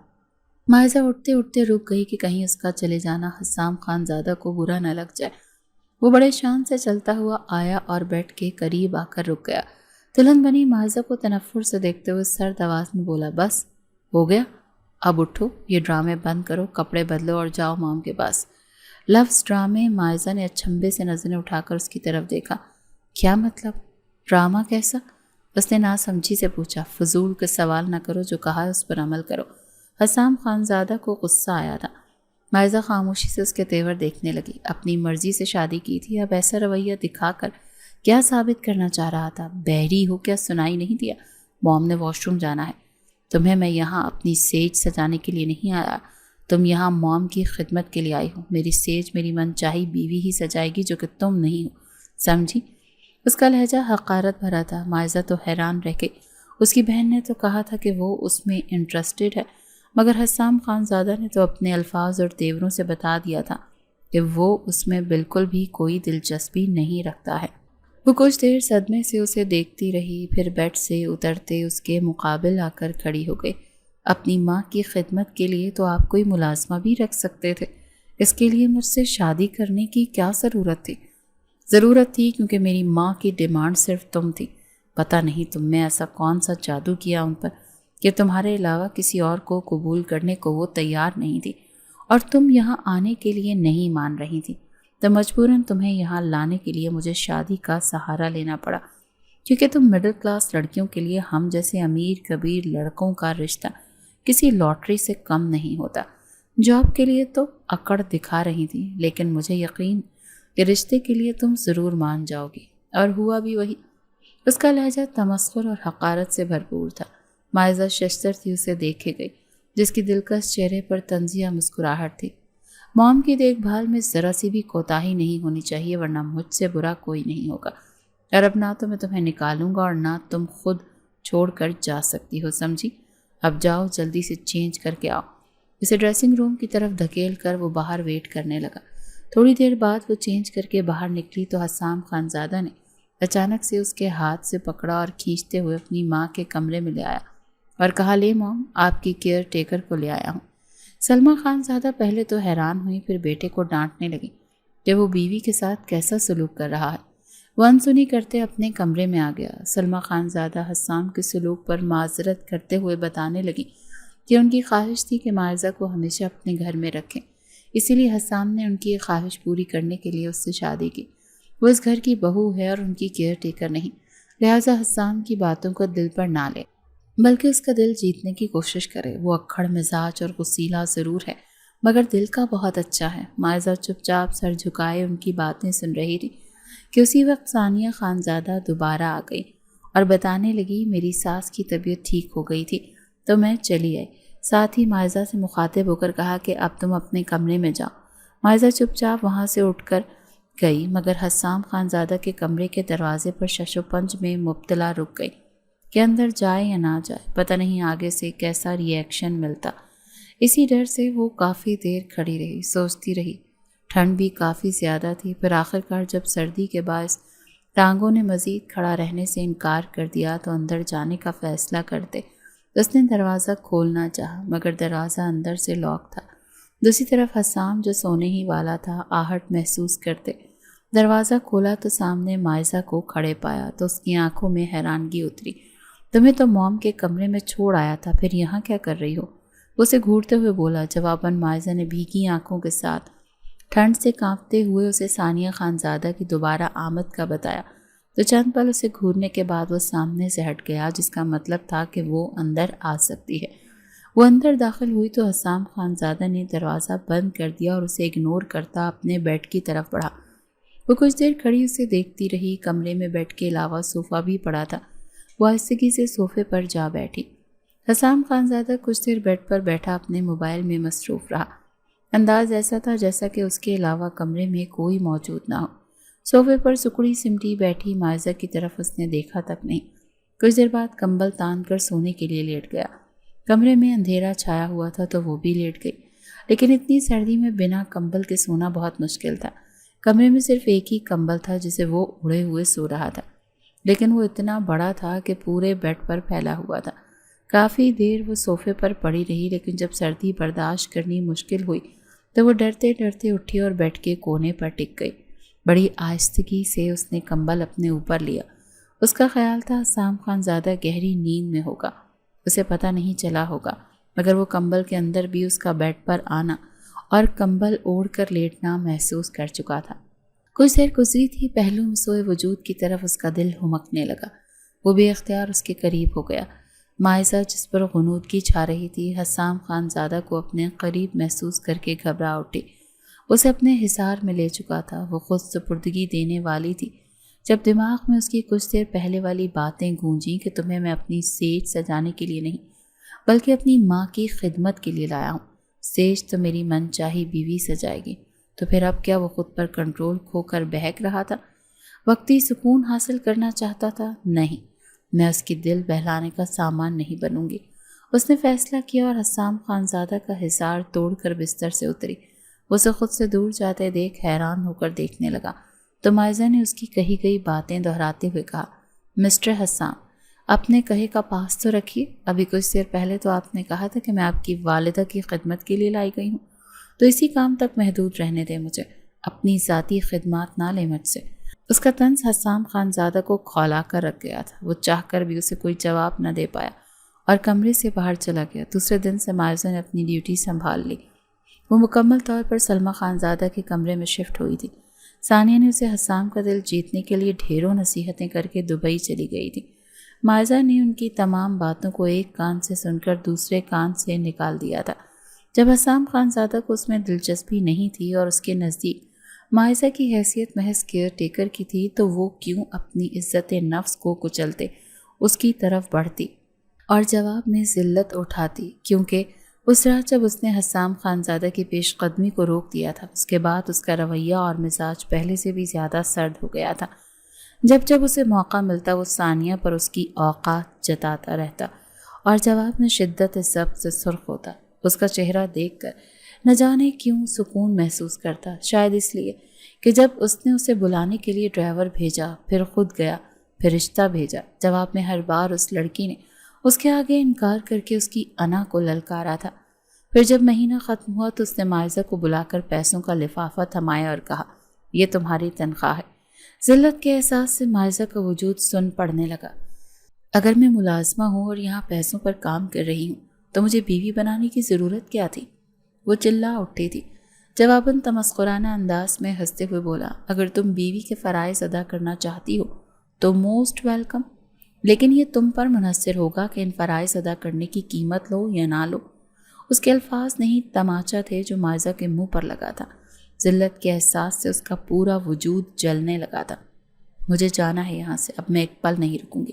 مائزہ اٹھتے اٹھتے رک گئی کہ کہیں اس کا چلے جانا حسام خانزادہ کو برا نہ لگ جائے۔ وہ بڑے شان سے چلتا ہوا آیا اور بیڈ کے قریب آ کر رک گیا۔ دلہن بنی مائزہ کو تنفر سے دیکھتے ہوئے سرد آواز میں بولا، بس ہو گیا، اب اٹھو، یہ ڈرامے بند کرو، کپڑے بدلو اور جاؤ مام کے پاس۔ لفظ ڈرامے، مائزہ نے اچھمبے سے نظریں اٹھا کر اس کی طرف دیکھا۔ کیا مطلب؟ ڈرامہ کیسا؟ اس نے ناسمجھی سے پوچھا۔ فضول کے سوال نہ کرو، جو کہا ہے اس پر عمل کرو۔ حسام خانزادہ کو غصہ آیا تھا۔ مائزہ خاموشی سے اس کے تیور دیکھنے لگی۔ اپنی مرضی سے شادی کی تھی، اب ایسا رویہ دکھا کر کیا ثابت کرنا چاہ رہا تھا؟ بہری ہو کیا سنائی نہیں دیا؟ موم نے واش روم جانا ہے۔ تمہیں میں یہاں اپنی سیج سجانے کے لیے نہیں آیا، تم یہاں موم کی خدمت کے لیے آئی ہو۔ میری سیج میری من چاہی بیوی ہی سجائے گی جو کہ تم نہیں ہو، سمجھی؟ اس کا لہجہ حقارت بھرا تھا۔ مائزہ تو حیران رہ گئی۔ اس کی بہن نے تو کہا تھا کہ وہ اس میں انٹرسٹڈ ہے، مگر حسام خانزادہ نے تو اپنے الفاظ اور تیوروں سے بتا دیا تھا کہ وہ اس میں بالکل بھی کوئی دلچسپی نہیں رکھتا ہے۔ وہ کچھ دیر صدمے سے اسے دیکھتی رہی، پھر بیڈ سے اترتے اس کے مقابل آ کر کھڑی ہو گئی۔ اپنی ماں کی خدمت کے لیے تو آپ کوئی ملازمہ بھی رکھ سکتے تھے، اس کے لیے مجھ سے شادی کرنے کی کیا ضرورت تھی؟ ضرورت تھی کیونکہ میری ماں کی ڈیمانڈ صرف تم تھی۔ پتہ نہیں تم نے ایسا کون سا جادو کیا ان پر کہ تمہارے علاوہ کسی اور کو قبول کرنے کو وہ تیار نہیں تھی، اور تم یہاں آنے کے لیے نہیں مان رہی تھی، تو مجبوراً تمہیں یہاں لانے کے لیے مجھے شادی کا سہارا لینا پڑا، کیونکہ تم مڈل کلاس لڑکیوں کے لیے ہم جیسے امیر کبیر لڑکوں کا رشتہ کسی لاٹری سے کم نہیں ہوتا۔ جاب کے لیے تو اکڑ دکھا رہی تھی، لیکن مجھے یقین کہ رشتے کے لیے تم ضرور مان جاؤ گی، اور ہوا بھی وہی۔ اس کا لہجہ تمسخر اور حقارت سے بھرپور تھا۔ مائزہ ششدر تھی اسے دیکھے گئی، جس کی دلکش چہرے پر طنزیہ مسکراہٹ تھی۔ موم کی دیکھ بھال میں ذرا سی بھی کوتاہی نہیں ہونی چاہیے، ورنہ مجھ سے برا کوئی نہیں ہوگا، اور اب نہ تو میں تمہیں نکالوں گا اور نہ تم خود چھوڑ کر جا سکتی ہو، سمجھی؟ اب جاؤ جلدی سے چینج کر کے آؤ۔ اسے ڈریسنگ روم کی طرف دھکیل کر وہ باہر ویٹ کرنے لگا۔ تھوڑی دیر بعد وہ چینج کر کے باہر نکلی تو حسام خانزادہ نے اچانک سے اس کے ہاتھ سے پکڑا اور کھینچتے ہوئے اپنی ماں کے کمرے میں لے آیا اور کہا، لے موم، آپ کی کیئر ٹیکر کو لے آیا ہوں۔ سلمیٰ خانزادہ پہلے تو حیران ہوئی، پھر بیٹے کو ڈانٹنے لگی کہ وہ بیوی کے ساتھ کیسا سلوک کر رہا ہے۔ وہ انسنی کرتے اپنے کمرے میں آ گیا۔ سلمیٰ خانزادہ حسام کے سلوک پر معذرت کرتے ہوئے بتانے لگی کہ ان کی خواہش تھی کہ مائزہ کو ہمیشہ اپنے گھر میں رکھیں، اسی لیے حسام نے ان کی یہ خواہش پوری کرنے کے لیے اس سے شادی کی۔ وہ اس گھر کی بہو ہے اور ان کی کیئر ٹیکر نہیں، لہٰذا حسام کی باتوں کو دل پر نہ لے، بلکہ اس کا دل جیتنے کی کوشش کرے۔ وہ اکھڑ مزاج اور غصیلا ضرور ہے، مگر دل کا بہت اچھا ہے۔ مائزہ چپ چاپ سر جھکائے ان کی باتیں سن رہی تھی کہ اسی وقت ثانیہ خانزادہ دوبارہ آ گئی اور بتانے لگی، میری ساس کی طبیعت ٹھیک ہو گئی تھی تو میں چلی آئی۔ ساتھ ہی مائزہ سے مخاطب ہو کر کہا کہ اب تم اپنے کمرے میں جاؤ۔ مائزہ چپ چاپ وہاں سے اٹھ کر گئی، مگر حسام خانزادہ کے کمرے کے دروازے پر شش و پنج میں مبتلا رک گئی کہ اندر جائے یا نہ جائے، پتہ نہیں آگے سے کیسا ری ایکشن ملتا۔ اسی ڈر سے وہ کافی دیر کھڑی رہی، سوچتی رہی۔ ٹھنڈ بھی کافی زیادہ تھی، پھر آخرکار جب سردی کے باعث ٹانگوں نے مزید کھڑا رہنے سے انکار کر دیا تو اندر جانے کا فیصلہ کرتے اس نے دروازہ کھولنا چاہا، مگر دروازہ اندر سے لاک تھا۔ دوسری طرف حسام جو سونے ہی والا تھا آہٹ محسوس کرتے دروازہ کھولا تو سامنے مائزہ کو کھڑے پایا تو اس کی آنکھوں میں حیرانگی اتری۔ تمہیں تو موم کے کمرے میں چھوڑ آیا تھا، پھر یہاں کیا کر رہی ہو؟ اسے گھورتے ہوئے بولا۔ جواباً مائزہ نے بھیگی آنکھوں کے ساتھ ٹھنڈ سے کانپتے ہوئے اسے ثانیہ خانزادہ کی دوبارہ آمد کا بتایا تو چند پل اسے گھورنے کے بعد وہ سامنے سے ہٹ گیا، جس کا مطلب تھا کہ وہ اندر آ سکتی ہے۔ وہ اندر داخل ہوئی تو حسام خانزادہ نے دروازہ بند کر دیا اور اسے اگنور کرتا اپنے بیڈ کی طرف بڑھا۔ وہ کچھ دیر کھڑی اسے دیکھتی رہی۔ کمرے میں بیڈ کے علاوہ صوفہ بھی پڑا تھا۔ وہ آہستگی سے صوفے پر جا بیٹھی۔ حسام خانزادہ کچھ دیر بیڈ پر بیٹھا اپنے موبائل میں مصروف رہا۔ انداز ایسا تھا جیسا کہ اس کے علاوہ کمرے میں کوئی موجود نہ ہو۔ صوفے پر سکڑی سمٹی بیٹھی مائزہ کی طرف اس نے دیکھا تک نہیں۔ کچھ دیر بعد کمبل تان کر سونے کے لیے لیٹ گیا۔ کمرے میں اندھیرا چھایا ہوا تھا تو وہ بھی لیٹ گئی، لیکن اتنی سردی میں بنا کمبل کے سونا بہت مشکل تھا۔ کمرے میں صرف ایک ہی کمبل تھا جسے وہ اڑے ہوئے سو رہا تھا، لیکن وہ اتنا بڑا تھا کہ پورے بیڈ پر پھیلا ہوا تھا۔ کافی دیر وہ صوفے پر پڑی رہی، لیکن جب سردی برداشت کرنی مشکل ہوئی تو وہ ڈرتے ڈرتے اٹھی اور بیڈ کے کونے پر ٹک گئی۔ بڑی آہستگی سے اس نے کمبل اپنے اوپر لیا۔ اس کا خیال تھا حسام خانزادہ گہری نیند میں ہوگا، اسے پتہ نہیں چلا ہوگا، مگر وہ کمبل کے اندر بھی اس کا بیڈ پر آنا اور کمبل اوڑھ کر لیٹنا محسوس کر چکا تھا۔ کچھ دیر گزری تھی، پہلو میں سوئے وجود کی طرف اس کا دل ہمکنے لگا۔ وہ بے اختیار اس کے قریب ہو گیا۔ مائزہ جس پر غنودگی چھا رہی تھی حسام خانزادہ کو اپنے قریب محسوس کر کے گھبرا اٹھی۔ اسے اپنے حصار میں لے چکا تھا، وہ خود سپردگی دینے والی تھی۔ جب دماغ میں اس کی کچھ دیر پہلے والی باتیں گونجیں کہ تمہیں میں اپنی سیج سجانے کے لیے نہیں بلکہ اپنی ماں کی خدمت کے لیے لایا ہوں، سیج تو میری من چاہی بیوی سجائے گی، تو پھر اب کیا وہ خود پر کنٹرول کھو کر بہک رہا تھا؟ وقتی سکون حاصل کرنا چاہتا تھا؟ نہیں، میں اس کی دل بہلانے کا سامان نہیں بنوں گی۔ اس نے فیصلہ کیا اور حسام خانزادہ کا حصار توڑ کر بستر سے اتری۔ اسے خود سے دور جاتے دیکھ حیران ہو کر دیکھنے لگا تو مائزہ نے اس کی کہی گئی باتیں دہراتے ہوئے کہا، مسٹر حسام، اپنے کہے کا پاس تو رکھیے۔ ابھی کچھ دیر پہلے تو آپ نے کہا تھا کہ میں آپ کی والدہ کی خدمت کے لیے لائی گئی ہوں، تو اسی کام تک محدود رہنے دیں مجھے، اپنی ذاتی خدمات نہ لیں مجھ سے۔ اس کا طنز حسام خانزادہ کو کھولا کر رکھ گیا تھا۔ وہ چاہ کر بھی اسے کوئی جواب نہ دے پایا اور کمرے سے باہر چلا گیا۔ دوسرے دن سے مائزہ نے اپنی ڈیوٹی سنبھال لی۔ وہ مکمل طور پر سلمیٰ خانزادہ کے کمرے میں شفٹ ہوئی تھی۔ ثانیہ نے اسے حسام کا دل جیتنے کے لیے ڈھیروں نصیحتیں کر کے دبئی چلی گئی تھی۔ مائزہ نے ان کی تمام باتوں کو ایک کان سے سن کر دوسرے کان سے نکال دیا تھا۔ جب حسام خانزادہ کو اس میں دلچسپی نہیں تھی اور اس کے نزدیک مائزہ کی حیثیت محض کیئر ٹیکر کی تھی تو وہ کیوں اپنی عزت نفس کو کچلتے اس کی طرف بڑھتی اور جواب میں ذلت اٹھاتی، کیونکہ اس رات جب اس نے حسام خانزادہ کی پیش قدمی کو روک دیا تھا، اس کے بعد اس کا رویہ اور مزاج پہلے سے بھی زیادہ سرد ہو گیا تھا۔ جب جب اسے موقع ملتا وہ ثانیہ پر اس کی اوقات جتاتا رہتا اور جواب میں شدت ضبط سے سرخ ہوتا۔ اس کا چہرہ دیکھ کر نہ جانے کیوں سکون محسوس کرتا، شاید اس لیے کہ جب اس نے اسے بلانے کے لیے ڈرائیور بھیجا، پھر خود گیا، پھر رشتہ بھیجا، جواب میں ہر بار اس لڑکی نے اس کے آگے انکار کر کے اس کی انا کو للکارا تھا۔ پھر جب مہینہ ختم ہوا تو اس نے مائزہ کو بلا کر پیسوں کا لفافہ تھمایا اور کہا، یہ تمہاری تنخواہ ہے۔ ذلت کے احساس سے مائزہ کا وجود سن پڑنے لگا۔ اگر میں ملازمہ ہوں اور یہاں پیسوں پر کام کر رہی ہوں تو مجھے بیوی بنانے کی ضرورت کیا تھی؟ وہ چلا اٹھی تھی۔ جواباً تمسخرانہ انداز میں ہنستے ہوئے بولا، اگر تم بیوی کے فرائض ادا کرنا چاہتی ہو تو موسٹ ویلکم، لیکن یہ تم پر منحصر ہوگا کہ ان فرائض ادا کرنے کی قیمت لو یا نہ لو۔ اس کے الفاظ نہیں تماچا تھے جو مائزہ کے منہ پر لگا تھا۔ ذلت کے احساس سے اس کا پورا وجود جلنے لگا تھا۔ مجھے جانا ہے یہاں سے، اب میں ایک پل نہیں رکوں گی،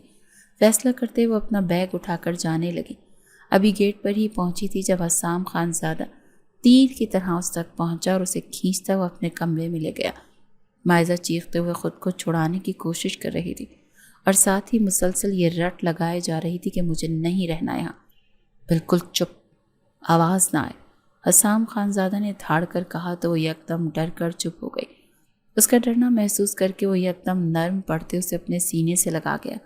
فیصلہ کرتے وہ اپنا بیگ اٹھا کر جانے لگی۔ ابھی گیٹ پر ہی پہنچی تھی جب حسام خان زادہ تیر کی طرح اس تک پہنچا اور اسے کھینچتا ہوا اپنے کمرے میں لے گیا۔ مائزہ چیختے ہوئے خود کو چھڑانے کی کوشش کر رہی تھی اور ساتھ ہی مسلسل یہ رٹ لگائے جا رہی تھی کہ مجھے نہیں رہنا یہاں، بالکل چپ، آواز نہ آئے۔ حسام خان زادہ نے دھاڑ کر کہا تو وہ یکدم ڈر کر چپ ہو گئی۔ اس کا ڈرنا محسوس کر کے وہ یکدم نرم پڑتے اسے اپنے سینے سے لگا گیا۔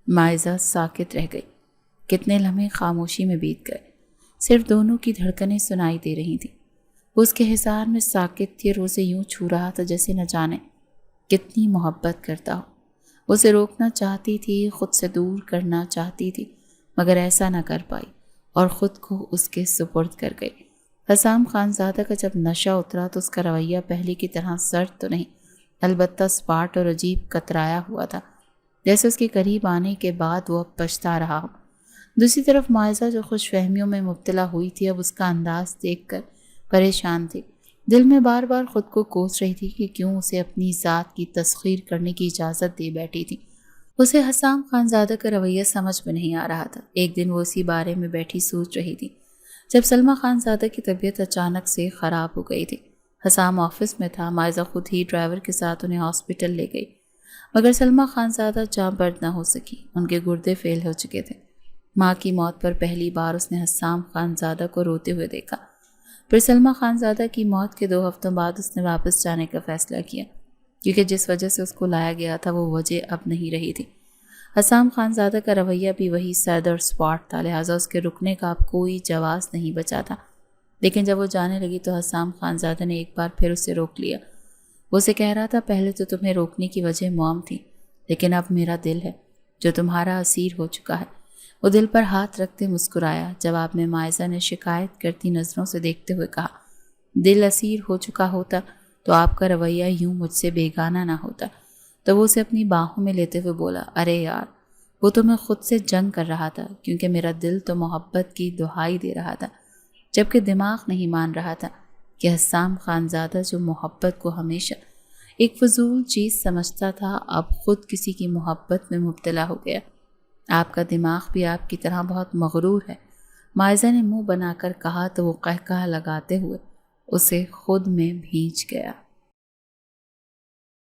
مائزہ ساکت رہ گئی۔ کتنے لمحے خاموشی میں بیت گئے، صرف دونوں کی دھڑکنیں سنائی دے رہی تھیں۔ وہ اس کے حصار میں ساکت تھی اور اسے یوں چھو رہا تھا جیسے نہ جانے کتنی محبت کرتا ہو۔ وہ اسے روکنا چاہتی تھی، خود سے دور کرنا چاہتی تھی، مگر ایسا نہ کر پائی اور خود کو اس کے سپرد کر گئی۔ حسام خان زادہ کا جب نشہ اترا تو اس کا رویہ پہلے کی طرح سرد تو نہیں، البتہ سپاٹ اور عجیب کترایا ہوا تھا، جیسے اس کے قریب آنے کے بعد وہ اب پچھتا رہا ہو۔ دوسری طرف مائزہ جو خوش فہمیوں میں مبتلا ہوئی تھی اب اس کا انداز دیکھ کر پریشان تھی۔ دل میں بار بار خود کو کوس رہی تھی کہ کیوں اسے اپنی ذات کی تسخیر کرنے کی اجازت دے بیٹھی تھی۔ اسے حسام خان زادہ کا رویہ سمجھ میں نہیں آ رہا تھا۔ ایک دن وہ اسی بارے میں بیٹھی سوچ رہی تھی جب سلمیٰ خان زادہ کی طبیعت اچانک سے خراب ہو گئی تھی۔ حسام آفس میں تھا، مائزہ خود ہی ڈرائیور کے ساتھ انہیں ہاسپٹل لے گئی، مگر سلمیٰ خان زادہ جاں بحث نہ ہو سکی، ان کے گردے فیل ہو چکے تھے۔ ماں کی موت پر پہلی بار اس نے حسام خان زادہ کو روتے ہوئے دیکھا۔ پھر سلمیٰ خان زادہ کی موت کے 2 ہفتوں بعد اس نے واپس جانے کا فیصلہ کیا، کیونکہ جس وجہ سے اس کو لایا گیا تھا وہ وجہ اب نہیں رہی تھی۔ حسام خان زادہ کا رویہ بھی وہی سرد اور سپاٹ تھا، لہٰذا اس کے رکنے کا اب کوئی جواز نہیں بچا تھا۔ لیکن جب وہ جانے لگی تو حسام خان زادہ نے ایک بار پھر اسے روک لیا۔ وہ اسے کہہ رہا تھا، پہلے تو تمہیں روکنے کی وجہ موم تھی، لیکن اب میرا دل ہے جو تمہارا اسیر ہو چکا ہے۔ وہ دل پر ہاتھ رکھتے مسکرایا۔ جواب میں مائزہ نے شکایت کرتی نظروں سے دیکھتے ہوئے کہا، دل اسیر ہو چکا ہوتا تو آپ کا رویہ یوں مجھ سے بیگانہ نہ ہوتا۔ تو وہ اسے اپنی باہوں میں لیتے ہوئے بولا، ارے یار، وہ تو میں خود سے جنگ کر رہا تھا، کیونکہ میرا دل تو محبت کی دہائی دے رہا تھا، جبکہ دماغ نہیں مان رہا تھا کہ حسام خان زادہ جو محبت کو ہمیشہ ایک فضول چیز سمجھتا تھا اب خود کسی کی محبت میں مبتلا ہو گیا۔ آپ کا دماغ بھی آپ کی طرح بہت مغرور ہے، مائزہ نے منہ بنا کر کہا تو وہ قہقہہ لگاتے ہوئے اسے خود میں بھینچ گیا۔